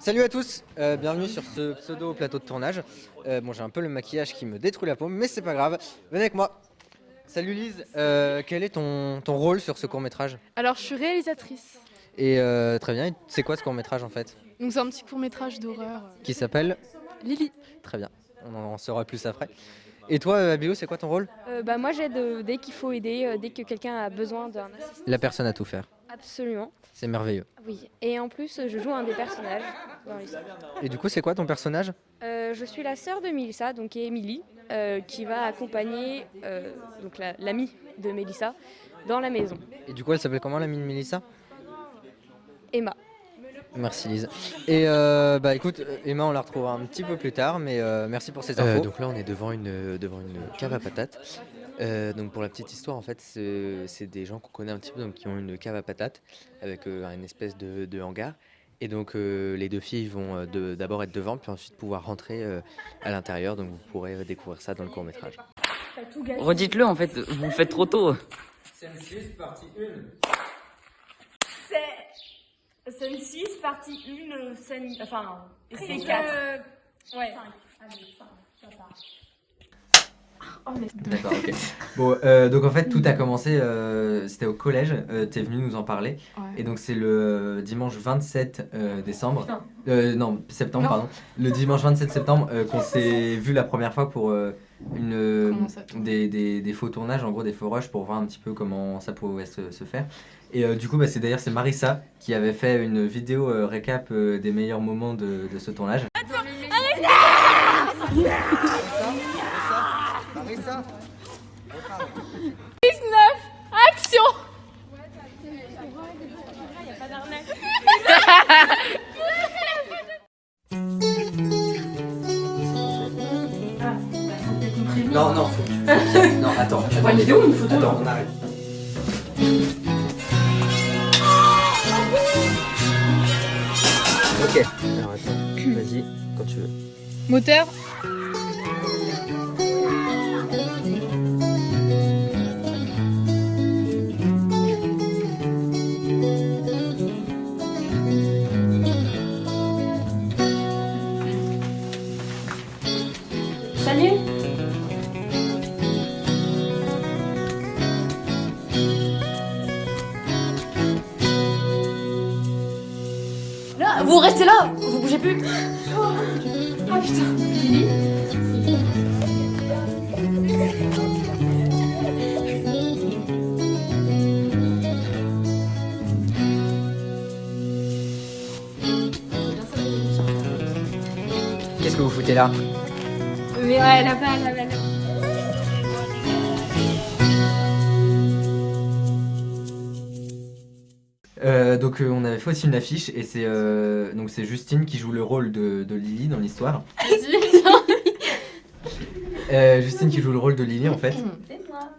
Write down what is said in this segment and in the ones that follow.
Salut à tous, bienvenue sur ce pseudo plateau de tournage. Bon, j'ai un peu le maquillage qui me détruit la peau, mais c'est pas grave. Venez avec moi. Salut Lise, quel est ton rôle sur ce court-métrage? Alors, je suis réalisatrice. Et très bien, c'est quoi ce court-métrage en fait? Donc, c'est un petit court-métrage d'horreur. Qui s'appelle? Lily. Très bien, on en saura plus après. Et toi, Abilou, c'est quoi ton rôle? Moi j'aide dès qu'il faut aider, dès que quelqu'un a besoin d'un assistant. La personne à tout faire, Absolument, c'est merveilleux. oui. Et en plus, je joue un des personnages dans l'histoire. Et du coup, c'est quoi ton personnage? Je suis la sœur de Mélissa, donc qui est Émilie, qui va accompagner donc l'amie de Mélissa dans la maison. Et du coup, elle s'appelle comment l'amie de Mélissa? Emma. Merci Lise. Et bah écoute, Emma, on la retrouvera un petit peu plus tard, mais merci pour ces infos. Donc là, on est devant une cave à patates. Donc pour la petite histoire, en fait, c'est des gens qu'on connaît un petit peu, donc qui ont une cave à patates avec une espèce de hangar. Et donc les deux filles vont d'abord être devant, puis ensuite pouvoir rentrer à l'intérieur. Donc vous pourrez découvrir ça dans le court métrage. Redites-le en fait, vous le faites trop tôt. Scène 6, partie 1. Scène 6, partie 1, scène... Enfin, c'est 4. Ouais. D'accord, ok. Bon, donc en fait, tout a commencé, c'était au collège, t'es venu nous en parler. Ouais. Et donc c'est le dimanche 27 décembre. Non, septembre, Non. pardon. Le dimanche 27 septembre qu'on s'est vu la première fois pour Comment ça tourne des faux tournages, en gros des faux rushs, pour voir un petit peu comment ça pouvait se faire. Et du coup, bah, c'est Marissa qui avait fait une vidéo récap des meilleurs moments de ce tournage. Marissa, Action. non, non, faut que non, attends. une vidéo ou une photo Attends, on arrête. Ok. Alors attends, vas-y, quand tu veux. Moteur. Salut. Là, vous restez là, vous bougez plus. Oh putain. Qu'est-ce que vous foutez là? Mais ouais, là-bas, là-bas. Donc on avait fait aussi une affiche et c'est Justine qui joue le rôle de Lily dans l'histoire. Justine qui joue le rôle de Lily en fait.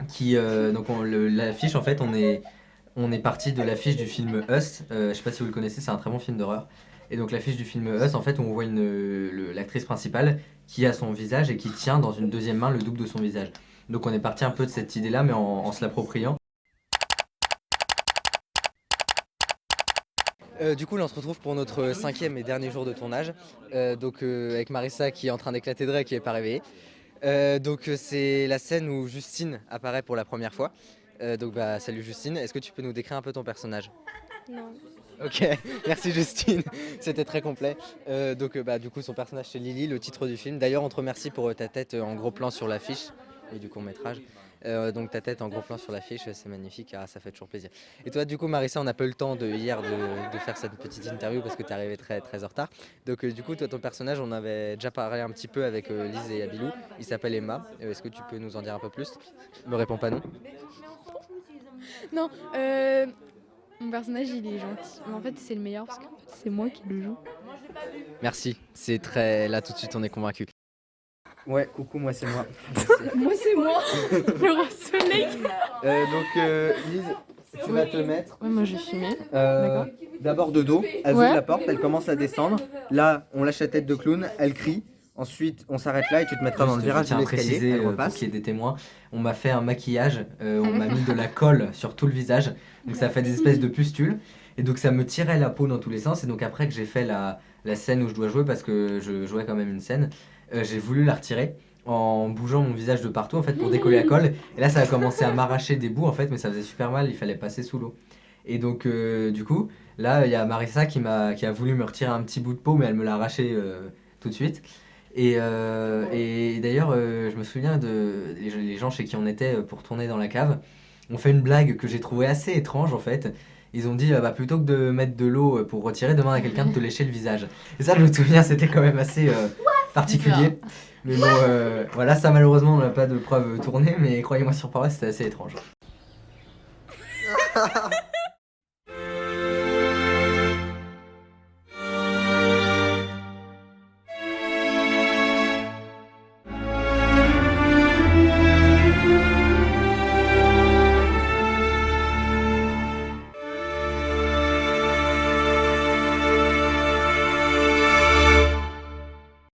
Qui donc l'affiche en fait on est parti de l'affiche du film Us. Je sais pas si vous le connaissez, c'est un très bon film d'horreur. Et donc l'affiche du film Us en fait on voit l'actrice principale qui a son visage et qui tient dans une deuxième main le double de son visage. Donc on est parti un peu de cette idée là mais en se l'appropriant. Du coup, là, on se retrouve pour notre 5e et dernier jour de tournage. Avec Marissa qui est en train d'éclater de rire et qui n'est pas réveillée. C'est la scène où Justine apparaît pour la première fois. Salut Justine, est-ce que tu peux nous décrire un peu ton personnage? Non. Ok, merci Justine, c'était très complet. Du coup, son personnage c'est Lily, le titre du film. D'ailleurs, on te remercie pour ta tête en gros plan sur l'affiche et du court-métrage. Donc ta tête en gros plan sur l'affiche, c'est magnifique, ça fait toujours plaisir. Et toi du coup Marissa, on n'a pas eu le temps hier de faire cette petite interview parce que tu es arrivée très, très en retard. Du coup toi ton personnage, on avait déjà parlé un petit peu avec Lise et Abilou, il s'appelle Emma. Est-ce que tu peux nous en dire un peu plus? Me réponds pas non. Non. Mon personnage il est gentil. Mais en fait c'est le meilleur parce que c'est moi qui le joue. Merci, c'est très... Là tout de suite on est convaincu. Ouais, coucou, moi c'est moi. Moi c'est moi. Le roi soleil. Lise, tu vas te mettre Ouais, moi j'ai filmé. D'accord. d'abord de dos, elle Ouais. ouvre la porte, elle commence à descendre. Là, on lâche la tête de clown, elle crie. Ensuite, on s'arrête là et tu te mettras dans le virage de l'escalier. Elle repasse. Pour qu'il y ait des témoins, on m'a fait un maquillage, on m'a mis de la colle sur tout le visage. Donc ça fait des espèces de pustules. Et donc ça me tirait la peau dans tous les sens. Et donc après que j'ai fait la scène où je dois jouer parce que je jouais quand même une scène. J'ai voulu la retirer en bougeant mon visage de partout en fait pour décoller la colle. Et là ça a commencé à m'arracher des bouts en fait, mais ça faisait super mal, il fallait passer sous l'eau. Et donc du coup, là il y a Marissa qui a voulu me retirer un petit bout de peau, mais elle me l'a arraché tout de suite. Et d'ailleurs, je me souviens les gens chez qui on était pour tourner dans la cave, ont fait une blague que j'ai trouvée assez étrange en fait. Ils ont dit, bah, plutôt que de mettre de l'eau pour retirer, demande à quelqu'un de te lécher le visage. Et ça, je me souviens, c'était quand même assez particulier. Mais bon, voilà, ça malheureusement, on n'a pas de preuves tournées, mais croyez-moi sur parole, c'était assez étrange.